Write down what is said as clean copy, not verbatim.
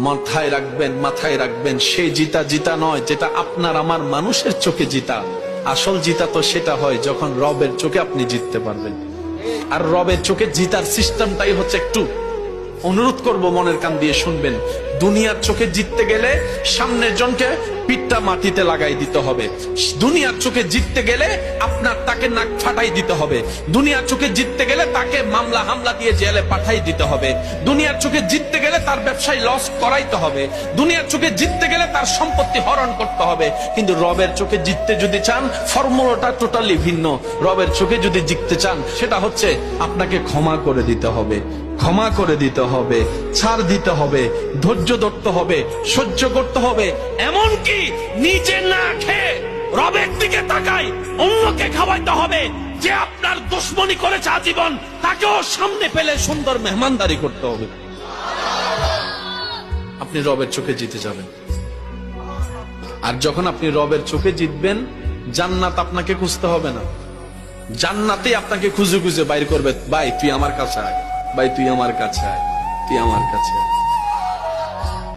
মাথায় রাখবেন সেই জিতা জিতা নয় যেটা আপনার আমার মানুষের চোখে জিতা। আসল জিতা তো সেটা হয় যখন রবের চোখে আপনি জিততে পারবেন। আর রবের চোখে জিতার সিস্টেমটাই হচ্ছে, একটু অনুরোধ করব মনের কান দিয়ে শুনবেন। দুনিয়ার চোখে জিততে গেলে সামনের জনকে পিঠটা মাটিতে লাগাই দিতে হবে। দুনিয়ার চোখে জিততে গেলে আপনার তাকে নাক ফাটাই দিতে হবে। দুনিয়ার চোখে জিততে গেলে তাকে মামলা হামলা দিয়ে জেলে পাঠাই দিতে হবে। দুনিয়ার চোখে জিততে গেলে তার ব্যবসায় লস করাইতে হবে। দুনিয়ার চোখে জিততে গেলে তার সম্পত্তি হরণ করতে হবে। কিন্তু রবের চোখে জিততে যদি চান, ফর্মুলাটা টোটালি ভিন্ন। রবের চোখে যদি জিততে চান, সেটা হচ্ছে আপনাকে ক্ষমা করে দিতে হবে, ক্ষমা করে দিতে হবে, ছাড় দিতে হবে, ধৈর্য ধরতে হবে, সহ্য করতে হবে। এমনকি নিজে না খেয়ে রবের দিকে তাকাই অন্যকে খাওয়াইতে হবে। যে আপনার দুশমনি করেছে আজীবন, তাকেও সামনে পেলে সুন্দর মেহমানদারি করতে হবে। আপনি রবের চোখে জিতে যাবেন। আর যখন আপনি রবের চোখে জিতবেন, জান্নাত আপনাকে খুঁজতে হবে না। জান্নাতে আপনাকে খুঁজে খুঁজে বাইর করবে, ভাই তুই আমার কাছে আয়, ভাই তুই আমার কাছে আয়, তুই আমার কাছে আয়।